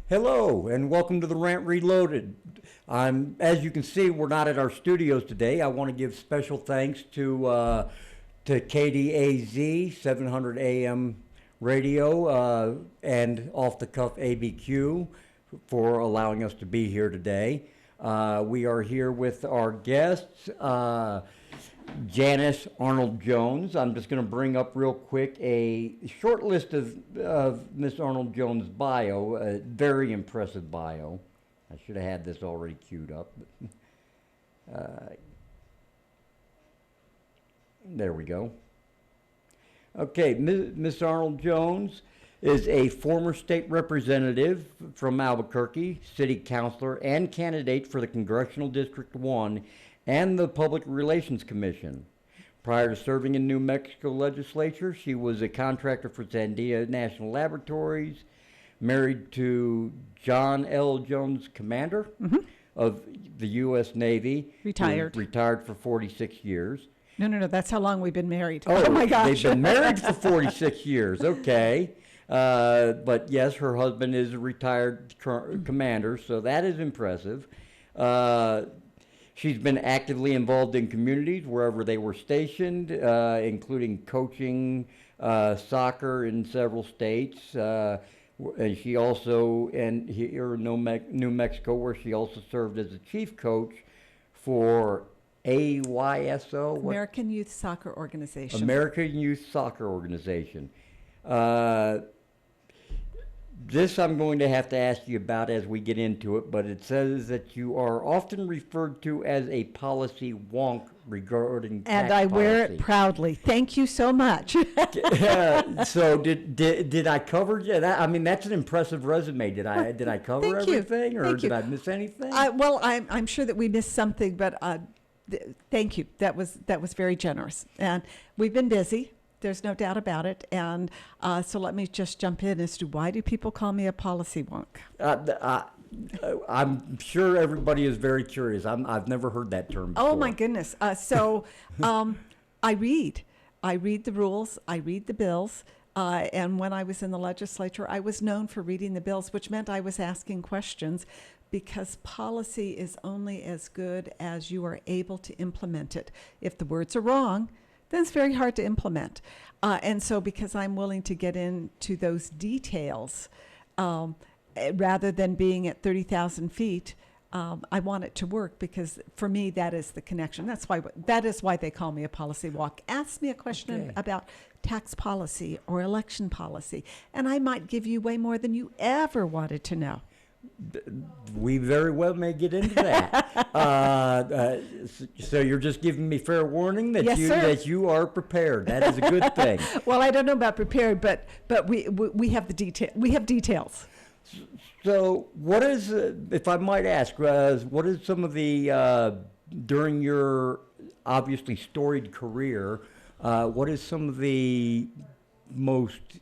Hello and welcome to the Rant Reloaded. As you can see, we're not at our studios today. I want to give special thanks to KDAZ 700 AM radio and Off the Cuff ABQ for allowing us to be here today. We are here with our guests, Janice Arnold-Jones. I'm just going to bring up real quick a short list of Miss Arnold-Jones' bio, a very impressive bio. I should have had this already queued up. But, there we go. Okay, Miss Arnold-Jones is a former state representative from Albuquerque, city councilor, and candidate for the Congressional District 1 and the Public Relations Commission. Prior to serving in New Mexico legislature, she was a contractor for Sandia National Laboratories, married to John L. Jones, commander of the U.S. Navy. Retired for 46 years. No, that's how long we've been married. Oh my gosh. They've been married for 46 years, okay. But yes, her husband is a retired commander, so that is impressive. She's been actively involved in communities wherever they were stationed, including coaching soccer in several states. And she also, and here in New Mexico, where she also served as a chief coach for AYSO? American Youth Soccer Organization. American Youth Soccer Organization. This I'm going to have to ask you about as we get into it, but it says that you are often referred to as a policy wonk regarding tax and I wear policy. It proudly. Thank you so much. So did I cover that? I mean, that's an impressive resume. Did I cover everything, or did I miss anything? Well, I'm sure that we missed something, but thank you. That was very generous, and we've been busy. There's no doubt about it. And so let me just jump in as to why do people call me a policy wonk? I'm sure everybody is very curious. I've never heard that term before. Oh, my goodness. So I read the rules. I read the bills. And when I was in the legislature, I was known for reading the bills, which meant I was asking questions, because policy is only as good as you are able to implement it. If the words are wrong, then it's very hard to implement. And so because I'm willing to get into those details, rather than being at 30,000 feet, I want it to work, because for me, that is the connection. That is why they call me a policy walk. Ask me a question about tax policy or election policy, and I might give you way more than you ever wanted to know. We very well may get into that. So you're just giving me fair warning that that you are prepared. That is a good thing. Well, I don't know about prepared, but we have the detail. We have details. So what is, if I might ask, what is some of the during your obviously storied career? What is some of the most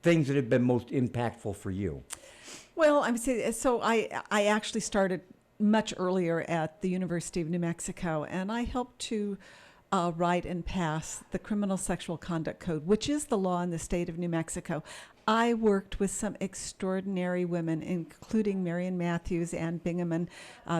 things that have been most impactful for you? Well, I actually started much earlier at the University of New Mexico, and I helped to write and pass the Criminal Sexual Conduct Code, which is the law in the state of New Mexico. I worked with some extraordinary women, including Marion Matthews, Ann Bingaman,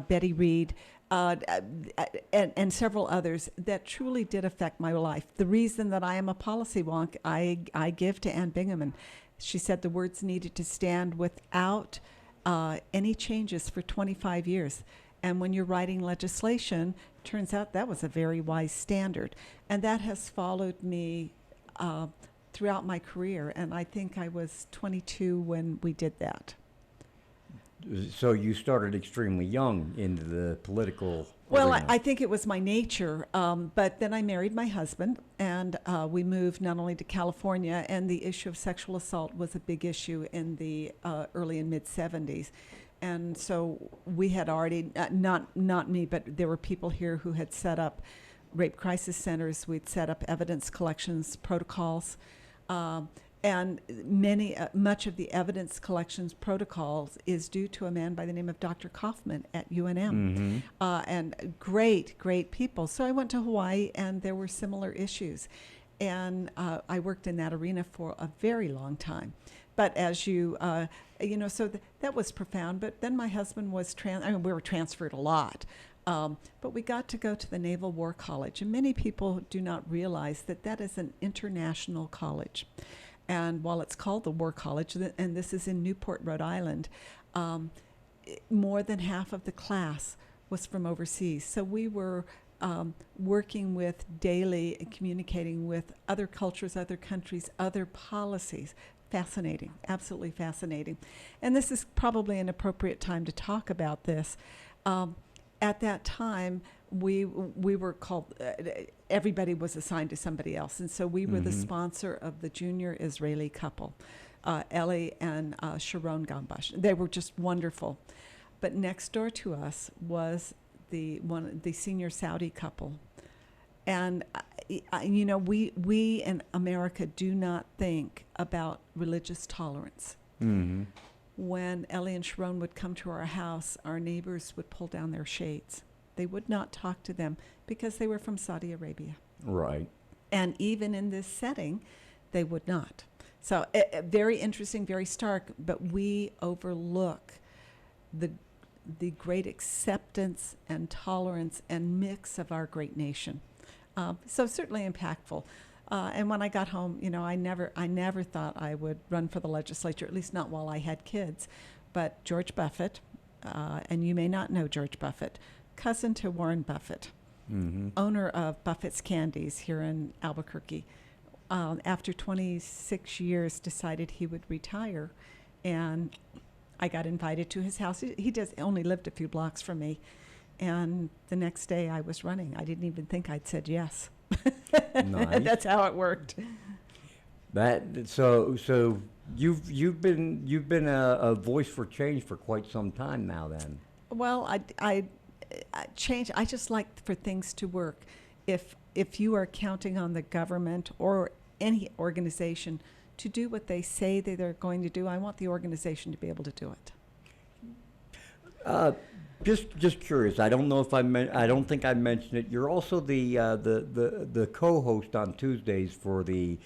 Betty Reed, and several others that truly did affect my life. The reason that I am a policy wonk, I give to Ann Bingaman. She said the words needed to stand without any changes for 25 years. And when you're writing legislation, turns out that was a very wise standard. And that has followed me throughout my career. And I think I was 22 when we did that. So you started extremely young into the political Well, arena. I think it was my nature, but then I married my husband, and we moved not only to California, and the issue of sexual assault was a big issue in the early and mid-'70s. And so we had already, not me, but there were people here who had set up rape crisis centers. We'd set up evidence collections protocols. And much of the evidence collections protocols is due to a man by the name of Dr. Kaufman at UNM, and great people. So I went to Hawaii, and there were similar issues. and I worked in that arena for a very long time. But as so that was profound. But then my husband was we were transferred a lot. But we got to go to the Naval War College, and many people do not realize that that is an international college. And while it's called the War College, and this is in Newport, Rhode Island, more than half of the class was from overseas. So we were working with daily and communicating with other cultures, other countries, other policies. Fascinating, absolutely fascinating. And this is probably an appropriate time to talk about this. At that time, we were called, everybody was assigned to somebody else. And so we were the sponsor of the junior Israeli couple, Ellie and Sharon Gambash. They were just wonderful. But next door to us was the senior Saudi couple. And, we in America do not think about religious tolerance. Mm-hmm. When Ellie and Sharon would come to our house, our neighbors would pull down their shades. They would not talk to them because they were from Saudi Arabia. Right. And even in this setting, they would not. So very interesting, very stark, but we overlook the great acceptance and tolerance and mix of our great nation. So certainly impactful. And when I got home, I never thought I would run for the legislature, at least not while I had kids. But George Buffett, and you may not know George Buffett, cousin to Warren Buffett, owner of Buffett's Candies here in Albuquerque, after 26 years decided he would retire. And I got invited to his house. He only lived a few blocks from me. And the next day I was running. I didn't even think I'd said yes. Nice. That's how it worked. So you've been a voice for change for quite some time now. Then. Well, I change. I just like for things to work. If you are counting on the government or any organization to do what they say that they're going to do, I want the organization to be able to do it. Just curious. I don't know if I don't think I mentioned it. You're also the co-host on Tuesdays for the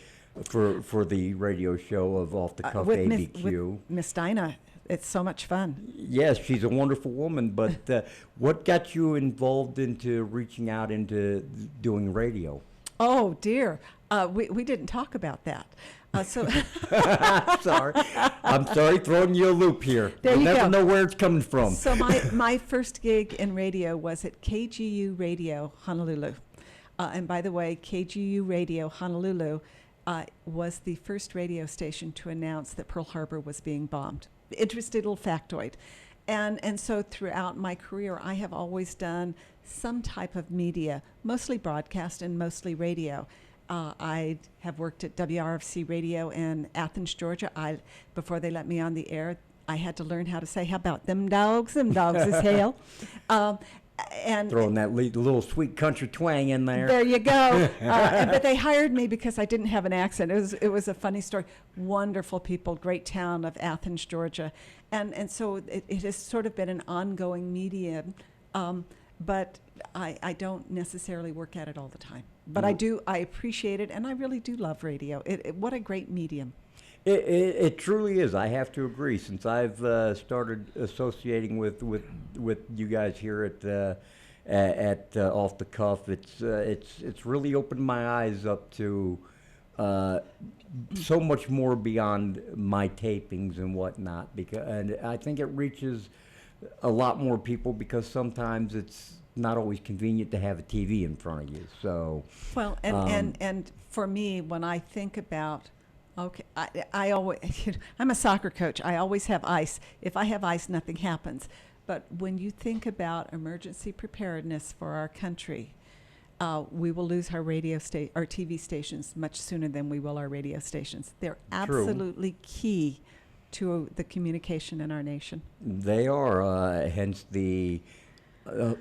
radio show of Off the Cuff ABQ. With Miss Dinah. It's so much fun. Yes, she's a wonderful woman. But what got you involved into reaching out into doing radio? Oh dear, we didn't talk about that. So I'm sorry, throwing you a loop here. There You'll you never go. know where it's coming from. So my first gig in radio was at KGU Radio Honolulu. And by the way, KGU Radio Honolulu was the first radio station to announce that Pearl Harbor was being bombed. Interesting little factoid. And so throughout my career, I have always done some type of media, mostly broadcast and mostly radio. I have worked at WRFC Radio in Athens, Georgia. Before they let me on the air, I had to learn how to say, "How about them dogs? Them dogs is hell." And throwing that little sweet country twang in there. There you go. But they hired me because I didn't have an accent. It was a funny story. Wonderful people, great town of Athens, Georgia, and so it has sort of been an ongoing medium. But I don't necessarily work at it all the time. But I appreciate it, and I really do love radio. What a great medium. It truly is. I have to agree. Since I've started associating with you guys here at Off the Cuff, it's really opened my eyes up to so much more beyond my tapings and whatnot. And I think it reaches a lot more people because sometimes it's not always convenient to have a TV in front of you. So well, and for me, when I think about I always I'm a soccer coach. I always have ice. If I have ice, nothing happens. But when you think about emergency preparedness for our country, we will lose our our TV stations much sooner than we will our radio stations. They're absolutely key to the communication in our nation. They are, hence the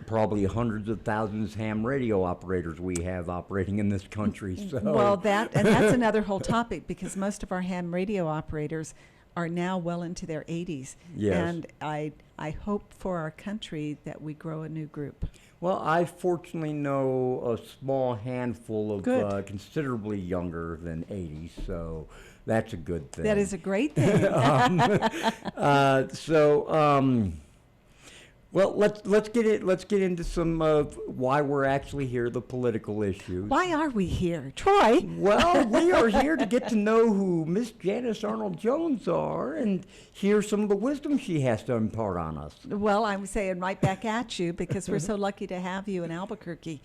probably hundreds of thousands ham radio operators we have operating in this country. So. Well, that's another whole topic because most of our ham radio operators are now well into their 80s. Yes. And I hope for our country that we grow a new group. Well, I fortunately know a small handful of Good. considerably younger than 80, so that's a good thing. That is a great thing. So, well, let's get into some of why we're actually here, the political issues. Why are we here, Troy? Well, we are here to get to know who Miss Janice Arnold-Jones are and hear some of the wisdom she has to impart on us. Well, I'm saying right back at you because we're so lucky to have you in Albuquerque.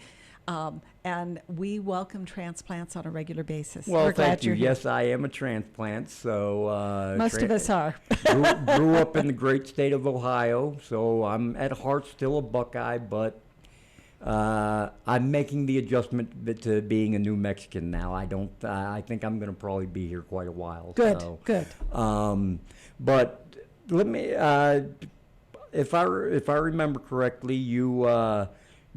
And we welcome transplants on a regular basis. Well, we're glad thank you. you're here. Yes, I am a transplant, so Most of us are. grew up in the great state of Ohio, so I'm at heart still a Buckeye, but I'm making the adjustment to being a New Mexican now. I think I'm going to probably be here quite a while. Good, so. good. But let me, if I remember correctly,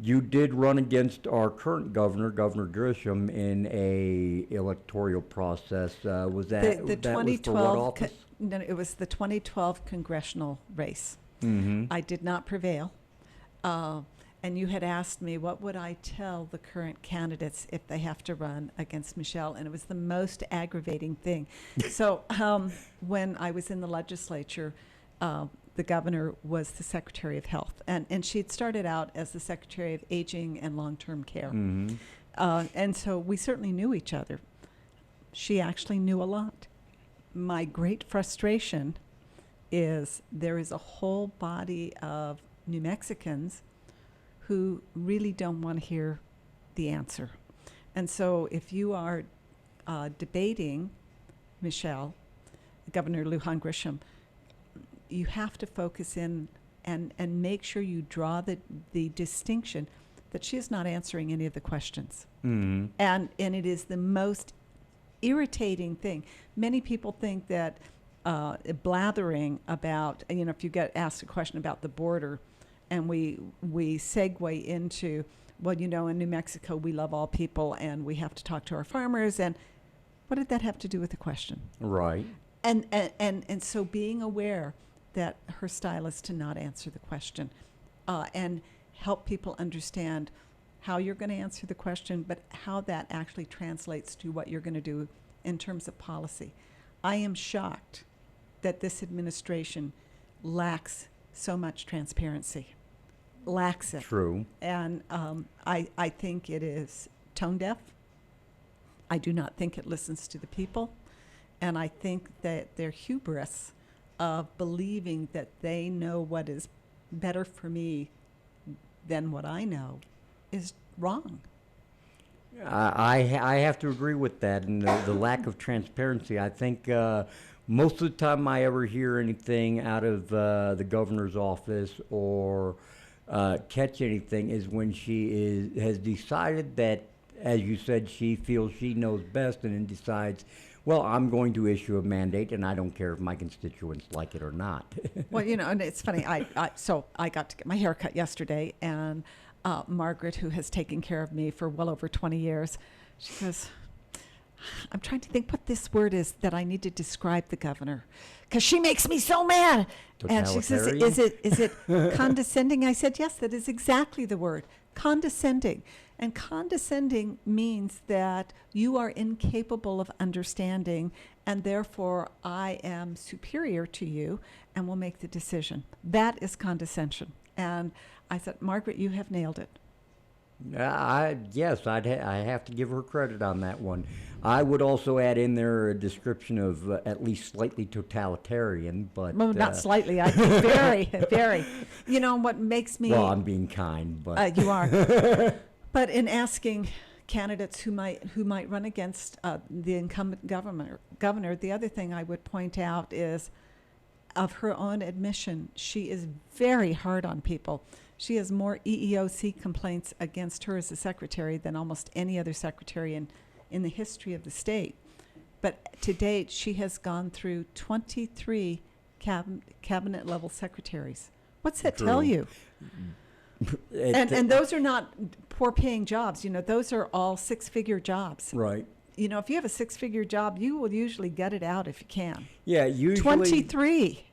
you did run against our current governor, Governor Grisham, in a electoral process. Was that The that was for what 2012, office? no, it was the 2012 congressional race. Mm-hmm. I did not prevail. And you had asked me, what would I tell the current candidates if they have to run against Michelle? And it was the most aggravating thing. So when I was in the legislature, the governor was the Secretary of Health. And she'd started out as the Secretary of Aging and Long-Term Care. Mm-hmm. And so we certainly knew each other. She actually knew a lot. My great frustration is there is a whole body of New Mexicans who really don't want to hear the answer. And so if you are debating Michelle, Governor Lujan Grisham, you have to focus in and make sure you draw the distinction that she is not answering any of the questions. Mm-hmm. And it is the most irritating thing. Many people think that blathering about, if you get asked a question about the border, and we segue into, well, in New Mexico, we love all people, and we have to talk to our farmers. And what did that have to do with the question? Right. And so being aware that her style is to not answer the question and help people understand how you're going to answer the question, but how that actually translates to what you're going to do in terms of policy. I am shocked that this administration lacks so much transparency. Lacks it. True. And I think it is tone deaf. I do not think it listens to the people. And I think that their hubris of believing that they know what is better for me than what I know is wrong. I have to agree with that, and the lack of transparency. I think most of the time I ever hear anything out of the governor's office or catch anything is when she has decided that, as you said, she feels she knows best, and then decides, well, I'm going to issue a mandate, and I don't care if my constituents like it or not. Well, and it's funny. So I got to get my hair cut yesterday, and Margaret, who has taken care of me for well over 20 years, she goes, I'm trying to think what this word is that I need to describe the governor, because she makes me so mad. And she says, is it condescending? I said, yes, that is exactly the word, condescending. And condescending means that you are incapable of understanding, and therefore I am superior to you and will make the decision. That is condescension. And I said, Margaret, you have nailed it. Yes, I have to give her credit on that one. I would also add in there a description of at least slightly totalitarian, but Well, not slightly. I think very, very. What makes me... Well, I'm being kind, but you are. But in asking candidates who might run against the incumbent governor, the other thing I would point out is, of her own admission, she is very hard on people. She has more EEOC complaints against her as a secretary than almost any other secretary in the history of the state. But to date, she has gone through 23 cabinet level secretaries. What's that tell you? And those are not poor paying jobs. Those are all 6-figure jobs. Right. If you have a 6-figure job, you will usually gut it out if you can. Yeah, usually 23.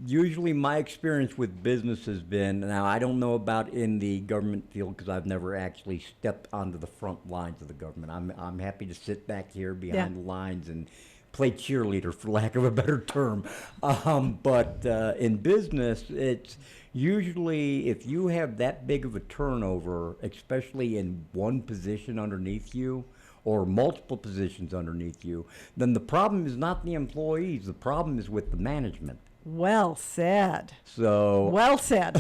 usually my experience with business has been, now I don't know about in the government field because I've never actually stepped onto the front lines of the government. I'm happy to sit back here behind the lines and play cheerleader, for lack of a better term. But in business, it's usually if you have that big of a turnover, especially in one position underneath you, or multiple positions underneath you, then the problem is not the employees. The problem is with the management. Well said. So, Well said.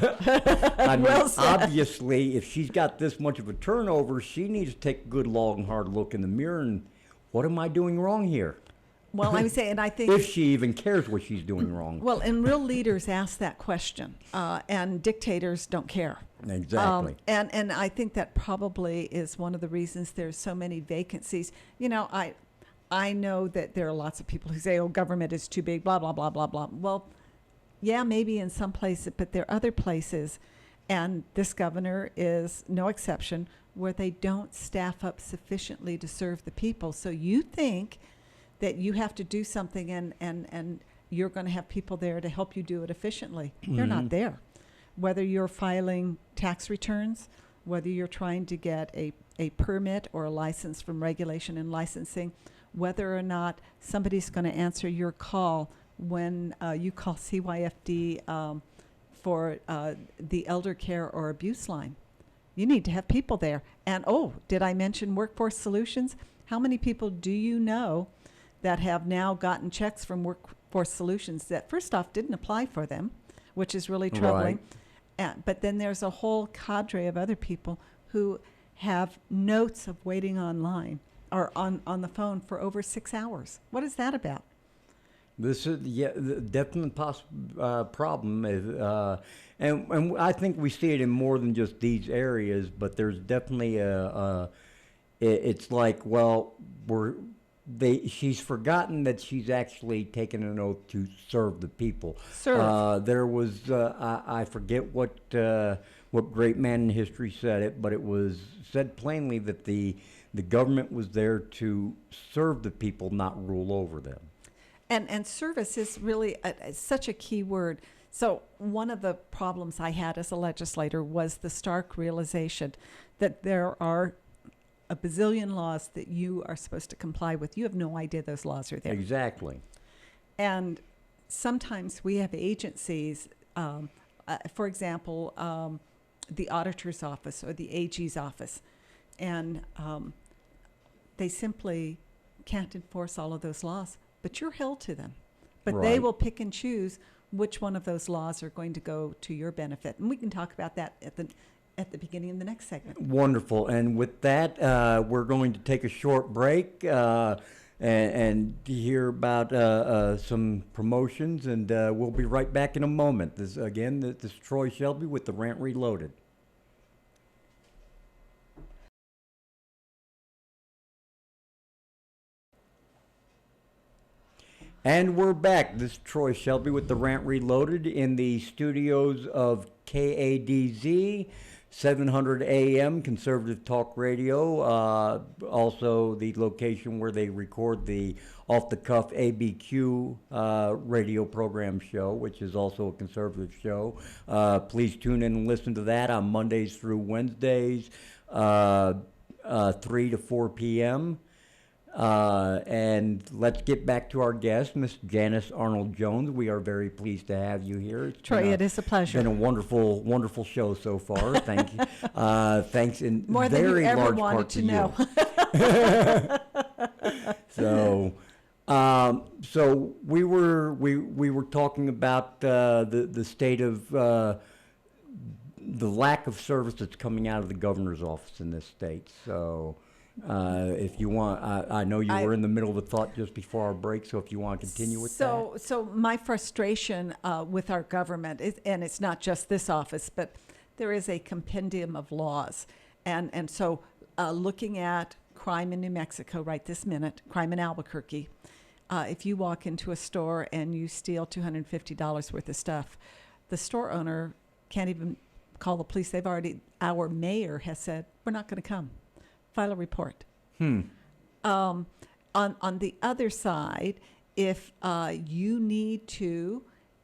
I mean, well said. obviously, if she's got this much of a turnover, she needs to take a good, long, hard look in the mirror and, what am I doing wrong here? Well, I would say, and I think If she even cares what she's doing wrong. well, and real leaders ask that question, and dictators don't care. Exactly. And I think that probably is one of the reasons there's so many vacancies. You know, I know that there are lots of people who say, "Oh, government is too big," blah blah blah blah blah. Well, yeah, maybe in some places, but there are other places, and this governor is no exception, where they don't staff up sufficiently to serve the people. So you think that you have to do something and you're going to have people there to help you do it efficiently. They're not there. Whether you're filing tax returns, whether you're trying to get a permit or a license from regulation and licensing, whether or not somebody's going to answer your call when you call CYFD for the elder care or abuse line. You need to have people there. And, oh, did I mention Workforce Solutions? How many people do you know that have now gotten checks from Workforce Solutions that first off didn't apply for them, which is really troubling. Right. But then there's a whole cadre of other people who have notes of waiting online or on the phone for over 6 hours. What is that about? This is the definite problem, and I think we see it in more than just these areas. But there's definitely it's like, well, she's forgotten that she's actually taken an oath to serve the people. Serve. There was I forget what great man in history said it, but it was said plainly that the government was there to serve the people, not rule over them. And service is really such a key word. So one of the problems I had as a legislator was the stark realization that there are a bazillion laws that you are supposed to comply with. You have no idea those laws are there. Exactly. And sometimes we have agencies, for example, the auditor's office or the AG's office, and they simply can't enforce all of those laws, but you're held to them. But they Right. will pick and choose which one of those laws are going to go to your benefit. And we can talk about that at the beginning of the next segment. Wonderful. And with that, we're going to take a short break and hear about some promotions, and we'll be right back in a moment. This is Troy Shelby with the Rant Reloaded. And we're back. This is Troy Shelby with the Rant Reloaded in the studios of KADZ, 700 AM, Conservative Talk Radio. Also the location where they record the off-the-cuff ABQ radio program show, which is also a conservative show. Please tune in and listen to that on Mondays through Wednesdays, 3 to 4 p.m. And let's get back to our guest, Miss Janice Arnold-Jones. We are very pleased to have you here. Troy, it is a pleasure. It's been a wonderful, wonderful show so far. Thank you. Thanks in More than you very ever large wanted part to to know. you. So we were talking about the state of the lack of service that's coming out of the governor's office in this state. So. If you want, I know you were in the middle of a thought just before our break, so if you want to continue with that. So my frustration with our government, and it's not just this office, but there is a compendium of laws. And so looking at crime in New Mexico right this minute, crime in Albuquerque, if you walk into a store and you steal $250 worth of stuff, the store owner can't even call the police. Our mayor has said, we're not going to come. File a report. On the other side, if you need to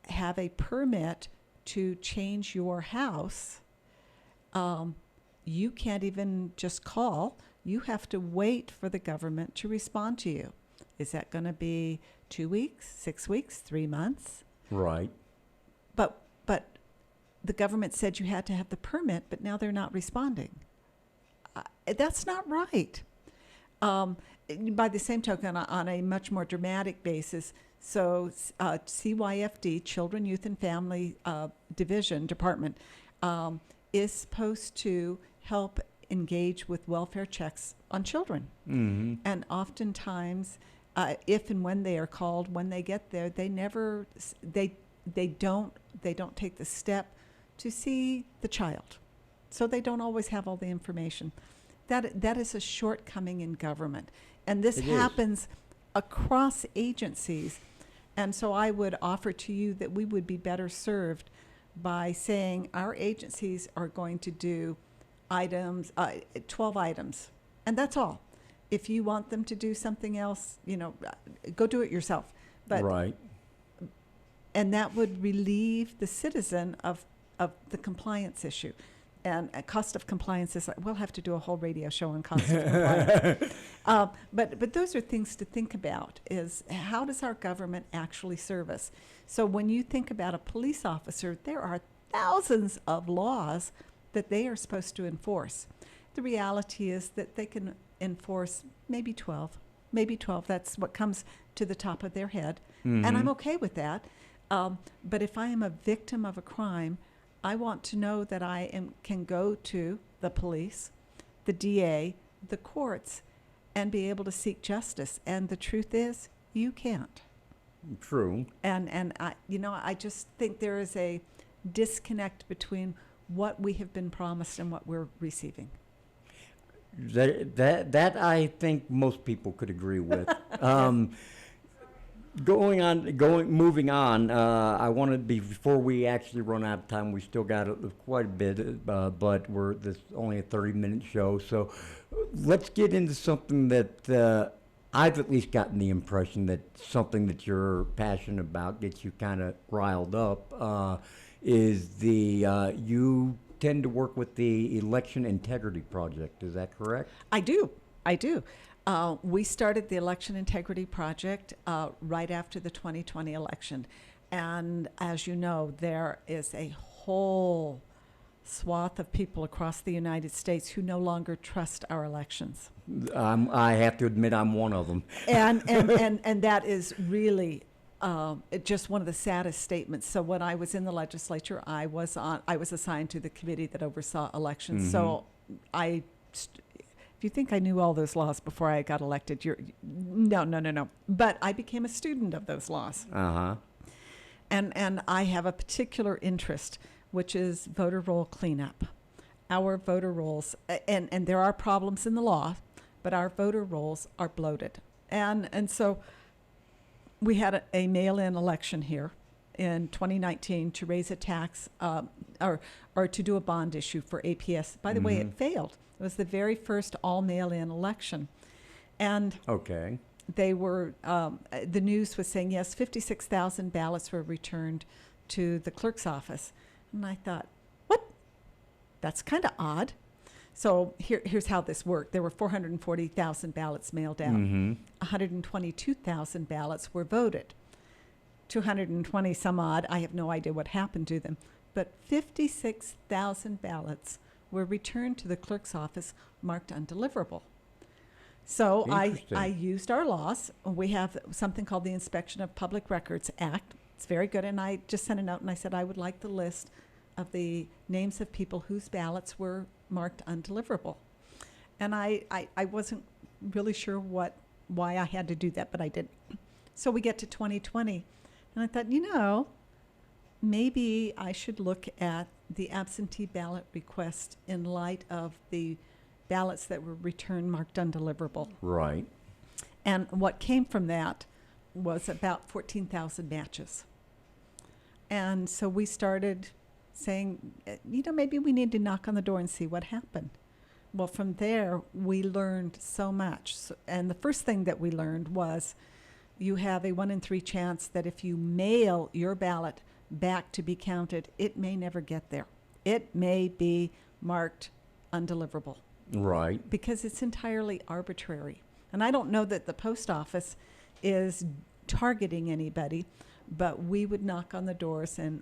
have a permit to change your house, you can't even just call. You have to wait for the government to respond to you. Is that going to be 2 weeks, 6 weeks, 3 months? Right. But the government said you had to have the permit, but now they're not responding. That's not right. By the same token, on a much more dramatic basis, so CYFD, Children, Youth, and Family Department, is supposed to help engage with welfare checks on children. Mm-hmm. And oftentimes, if and when they are called, when they get there, they don't take the step to see the child. So they don't always have all the information. That is a shortcoming in government. And this happens across agencies. And so I would offer to you that we would be better served by saying our agencies are going to do items, 12 items, and that's all. If you want them to do something else, go do it yourself. But right. And that would relieve the citizen of the compliance issue. And cost of compliance is, we'll have to do a whole radio show on cost of compliance. But those are things to think about, is how does our government actually serve us? So when you think about a police officer, there are thousands of laws that they are supposed to enforce. The reality is that they can enforce maybe 12. That's what comes to the top of their head. Mm-hmm. And I'm okay with that. But if I am a victim of a crime, I want to know that can go to the police, the DA, the courts, and be able to seek justice. And the truth is, you can't. True. And I just think there is a disconnect between what we have been promised and what we're receiving. That I think most people could agree with. Moving on, I wanted, before we actually run out of time, we still got quite a bit, but this is only a 30-minute show, so let's get into something that I've at least gotten the impression that something that you're passionate about, gets you kind of riled up, is you tend to work with the Election Integrity Project. Is that correct? I do. We started the Election Integrity Project right after the 2020 election. And as you know, there is a whole swath of people across the United States who no longer trust our elections. I have to admit I'm one of them. And that is really just one of the saddest statements. So when I was in the legislature, I was assigned to the committee that oversaw elections. Mm-hmm. So if you think I knew all those laws before I got elected, no. But I became a student of those laws. Uh-huh. And I have a particular interest, which is voter roll cleanup. Our voter rolls, and there are problems in the law, but our voter rolls are bloated. And so we had a mail-in election here in 2019 to raise a tax or to do a bond issue for APS. By the way, it failed. It was the very first all mail-in election. And okay. They were, the news was saying, yes, 56,000 ballots were returned to the clerk's office. And I thought, what? That's kind of odd. So here's how this worked. There were 440,000 ballots mailed out. 122,000 ballots were voted. 220 some odd, I have no idea what happened to them. But 56,000 ballots were returned to the clerk's office marked undeliverable. So I used our laws. We have something called the Inspection of Public Records Act. It's very good. And I just sent a note and I said I would like the list of the names of people whose ballots were marked undeliverable. And I wasn't really sure why I had to do that, but I did. So we get to 2020, and I thought, maybe I should look at the absentee ballot request in light of the ballots that were returned marked undeliverable. Right. And what came from that was about 14,000 matches. And so we started saying, maybe we need to knock on the door and see what happened. Well, from there, we learned so much. And the first thing that we learned was you have a 1 in 3 chance that if you mail your ballot back to be counted, it may never get there. It may be marked undeliverable Right. because it's entirely arbitrary. And I don't know that the post office is targeting anybody, but we would knock on the doors and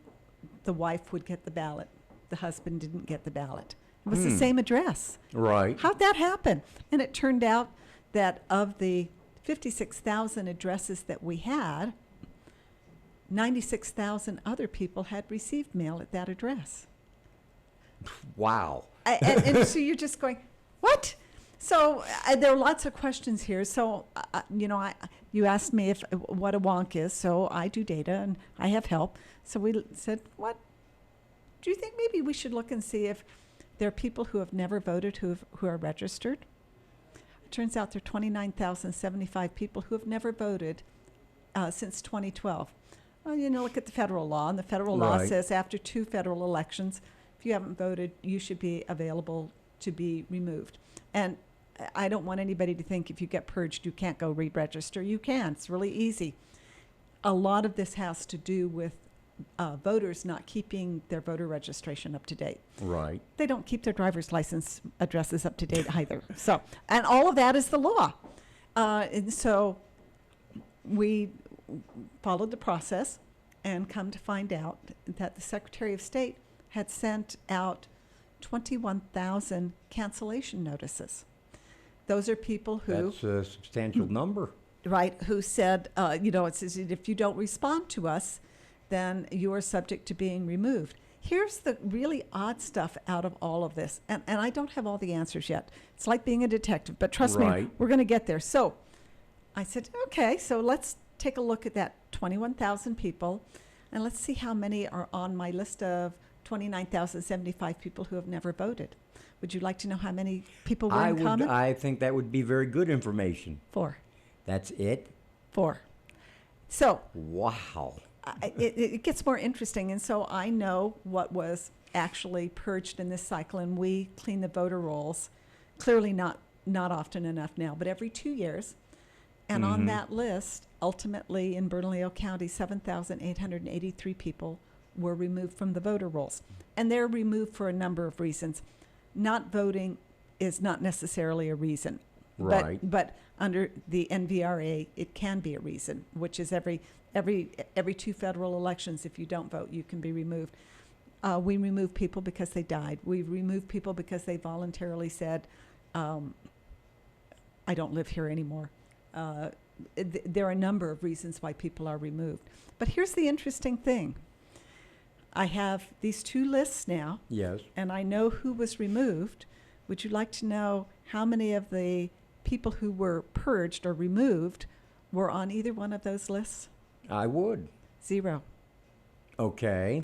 the wife would get the ballot. The husband didn't get the ballot. It was the same address. Right. How'd that happen? And it turned out that of the 56,000 addresses that we had, 96,000 other people had received mail at that address. Wow. And so you're just going, what? So there are lots of questions here. So, you asked me what a wonk is. So I do data and I have help. So we said, what? Do you think maybe we should look and see if there are people who have never voted who are registered? It turns out there are 29,075 people who have never voted since 2012. Well, look at the federal law, and the federal law Right. says after 2 federal elections, if you haven't voted, you should be available to be removed. And I don't want anybody to think if you get purged, you can't go re-register. You can. It's really easy. A lot of this has to do with voters not keeping their voter registration up to date. Right. They don't keep their driver's license addresses up to date either. So, and all of that is the law. And so we followed the process and come to find out that the Secretary of State had sent out 21,000 cancellation notices. Those are people who, That's a substantial number. right, who said, it says if you don't respond to us, then you are subject to being removed. Here's the really odd stuff out of all of this, and I don't have all the answers yet. It's like being a detective, but trust me, Right. we're going to get there. So I said, okay, so let's take a look at that 21,000 people, and let's see how many are on my list of 29,075 people who have never voted. Would you like to know how many people were in comment? I think that would be very good information. 4. That's it? 4. So Wow. it gets more interesting, and so I know what was actually purged in this cycle, and we clean the voter rolls, clearly not often enough now, but every 2 years. And on that list, ultimately in Bernalillo County, 7,883 people were removed from the voter rolls. And they're removed for a number of reasons. Not voting is not necessarily a reason. Right. But under the NVRA, it can be a reason, which is every 2 federal elections, if you don't vote, you can be removed. We remove people because they died. We remove people because they voluntarily said, I don't live here anymore. There are a number of reasons why people are removed. But here's the interesting thing. I have these 2 lists now, Yes. and I know who was removed. Would you like to know how many of the people who were purged or removed were on either one of those lists? I would. 0. Okay.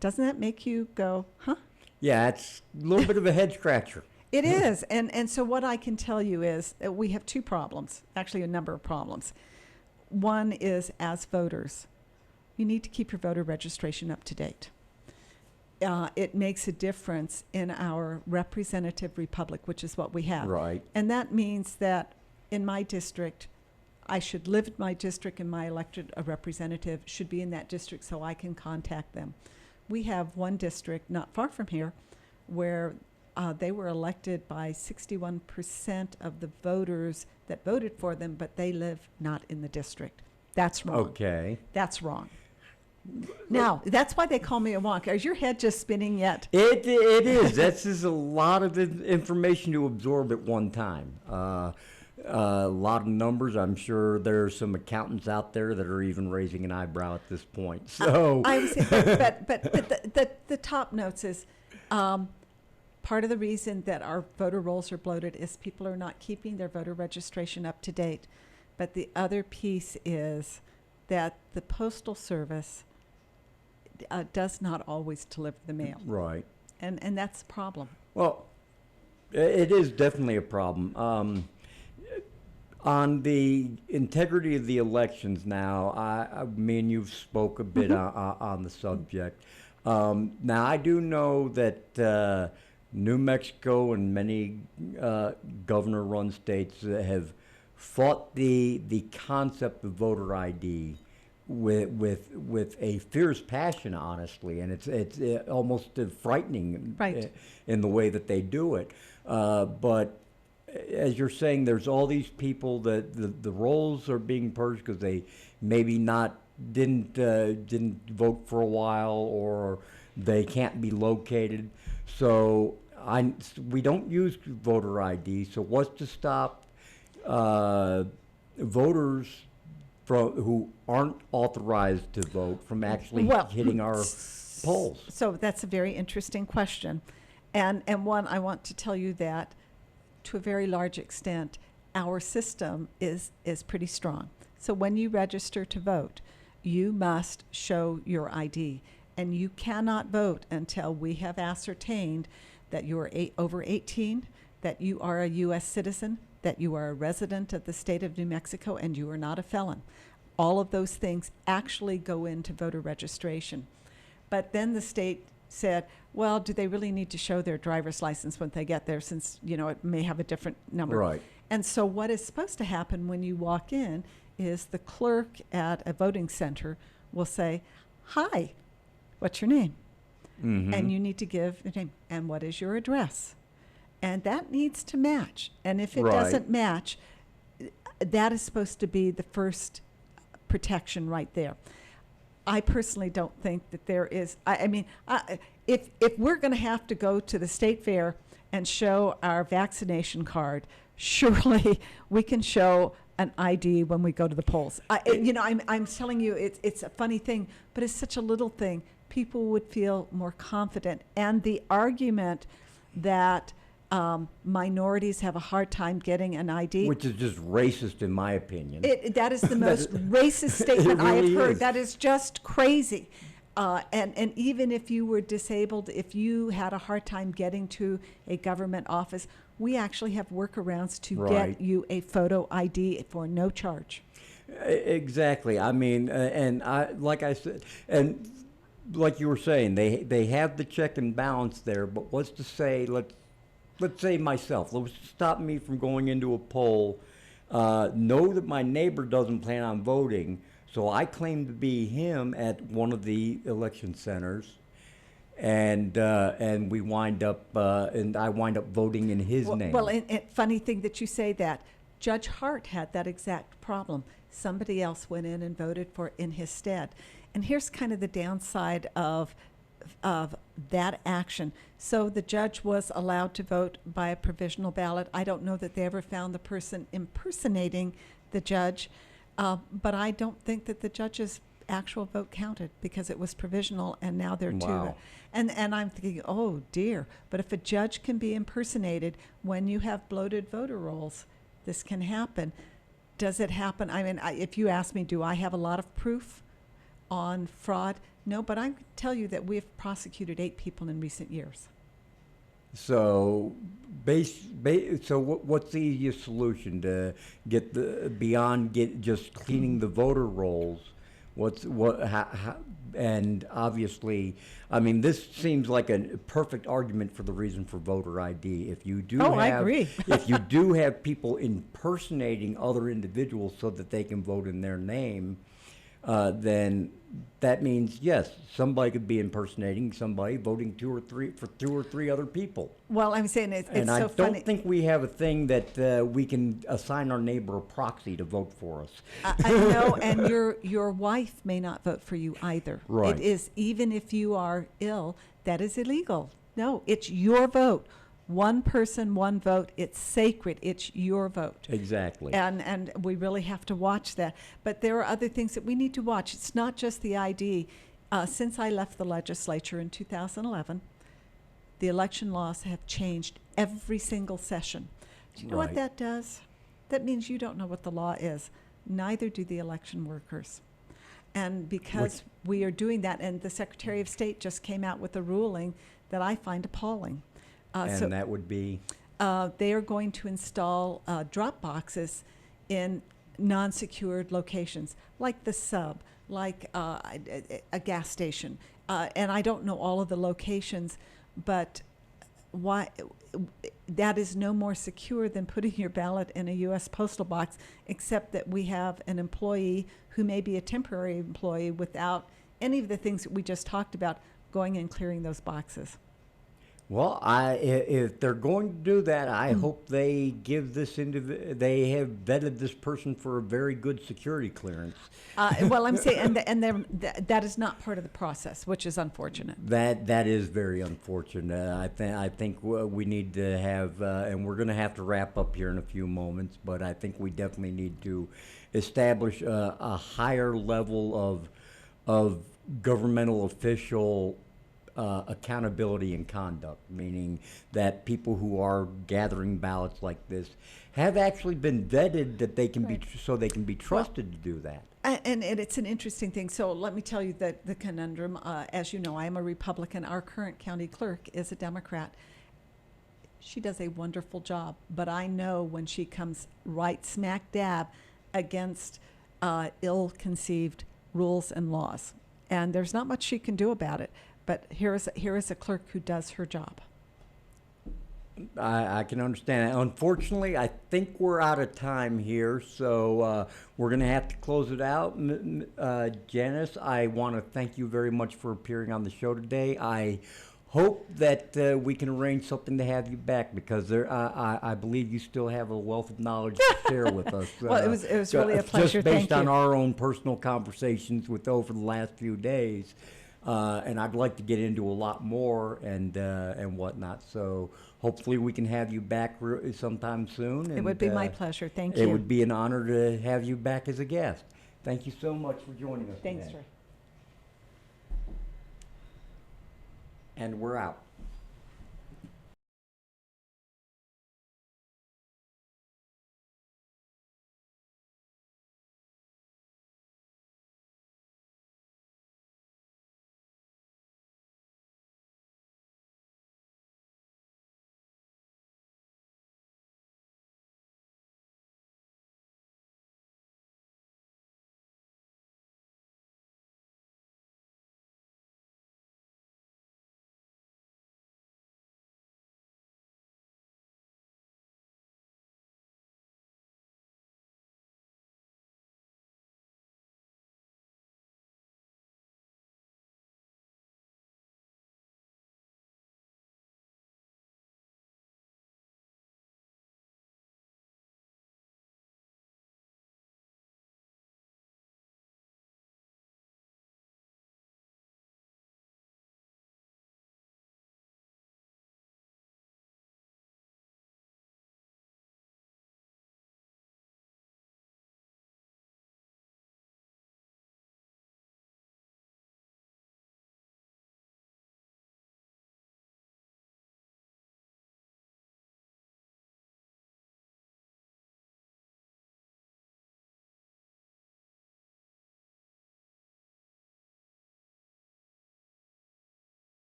Doesn't that make you go, huh? Yeah, it's a little bit of a head scratcher. It is. And so what I can tell you is that we have 2 problems, actually a number of problems. One is, as voters, you need to keep your voter registration up to date. It makes a difference in our representative republic, which is what we have. Right. And that means that in my district, I should live in my district, and my elected representative should be in that district so I can contact them. We have one district not far from here where they were elected by 61% of the voters that voted for them, but they live not in the district. That's wrong. Okay. That's wrong. Now, that's why they call me a wonk. Is your head just spinning yet? It is. That's just a lot of information to absorb at one time. A lot of numbers. I'm sure there's some accountants out there that are even raising an eyebrow at this point. So I would say, but the top notes is part of the reason that our voter rolls are bloated is people are not keeping their voter registration up to date. But the other piece is that the Postal Service does not always deliver the mail. right. And that's a problem. Well, it is definitely a problem. On the integrity of the elections now, me and you've spoke a bit on the subject. Now, I do know that New Mexico and many governor-run states have fought the concept of voter ID with a fierce passion, honestly, and it's almost frightening Right. in the way that they do it. But as you're saying, there's all these people that the rolls are being purged because they maybe not didn't vote for a while, or they can't be located. So we don't use voter ID. So what's to stop voters who aren't authorized to vote from actually Well, hitting our polls? So that's a very interesting question. And one, I want to tell you that to a very large extent, our system is pretty strong. So when you register to vote, you must show your ID. And you cannot vote until we have ascertained that you are over 18, that you are a U.S. citizen, that you are a resident of the state of New Mexico, and you are not a felon. All of those things actually go into voter registration. But then the state said, well, do they really need to show their driver's license when they get there, since, it may have a different number? Right. And so what is supposed to happen when you walk in is the clerk at a voting center will say, hi, what's your name? Mm-hmm. And you need to give your name. And what is your address? And that needs to match. And if it Right. doesn't match, that is supposed to be the first protection right there. I personally don't think that there is. If we're going to have to go to the state fair and show our vaccination card, surely we can show an ID when we go to the polls. I'm telling you, it's a funny thing, but it's such a little thing. People would feel more confident. And the argument that minorities have a hard time getting an ID, Which is just racist, in my opinion. that is the most racist statement I have really heard. is. That is just crazy. And even if you were disabled, if you had a hard time getting to a government office, we actually have workarounds to Right. get you a photo ID for no charge. Exactly. I mean, like I said, and like you were saying, they have the check and balance there. But what's to say? Let's say myself. Let's stop me from going into a poll. Know that my neighbor doesn't plan on voting, so I claim to be him at one of the election centers, and we wind up and I wind up voting in his name. Well, and funny thing that you say that. Judge Hart had that exact problem. Somebody else went in and voted for in his stead. And here's kind of the downside of that action. So the judge was allowed to vote by a provisional ballot. I don't know that they ever found the person impersonating the judge, but I don't think that the judge's actual vote counted because it was provisional, and now they're Wow. and I'm thinking, oh dear. But if a judge can be impersonated when you have bloated voter rolls, this can happen. Does it happen? I mean, if you ask me, do I have a lot of proof on fraud? No, but I can tell you that we've prosecuted 8 people in recent years. So, what's the easiest solution to get just cleaning the voter rolls? And obviously, I mean, this seems like a perfect argument for the reason for voter ID. If you do, I agree. if you do have people impersonating other individuals so that they can vote in their name, then that means, yes, somebody could be impersonating somebody, voting for two or three other people. Well, I'm saying it's And so I funny. don't think we have a thing that we can assign our neighbor a proxy to vote for us. I know, and your wife may not vote for you either. Right. It is, even if you are ill, that is illegal. No, it's your vote. One person, one vote. It's sacred. It's your vote. Exactly. And we really have to watch that. But there are other things that we need to watch. It's not just the ID. Since I left the legislature in 2011, the election laws have changed every single session. Do you know what Right. that does? That means you don't know what the law is. Neither do the election workers. And because we are doing that, and the Secretary of State just came out with a ruling that I find appalling. And that would be? They are going to install drop boxes in non-secured locations, like the sub, like a gas station. And I don't know all of the locations, but why that is no more secure than putting your ballot in a U.S. postal box, except that we have an employee who may be a temporary employee without any of the things that we just talked about going and clearing those boxes. Well, if they're going to do that, I hope they give they have vetted this person for a very good security clearance. Well, I'm saying, that is not part of the process, which is unfortunate. That is very unfortunate. I think we need to have, and we're going to have to wrap up here in a few moments. But I think we definitely need to establish a higher level of governmental official accountability and conduct, meaning that people who are gathering ballots like this have actually been vetted that they can Right. so they can be trusted to do that. And it's an interesting thing. So let me tell you that the conundrum, as you know, I am a Republican. Our current county clerk is a Democrat. She does a wonderful job, but I know when she comes right smack dab against ill-conceived rules and laws. And there's not much she can do about it. But here is a clerk who does her job. I can understand that. Unfortunately, I think we're out of time here, so we're going to have to close it out. Janice, I want to thank you very much for appearing on the show today. I hope that we can arrange something to have you back, because I believe you still have a wealth of knowledge to share with us. Well, it was really a pleasure. Just based Thank on you. our own personal conversations over the last few days. And I'd like to get into a lot more and whatnot. So hopefully we can have you back sometime soon. It would be my pleasure. Thank It you. would be an honor to have you back as a guest. Thank you so much for joining us Thanks, today. Troy. And we're out.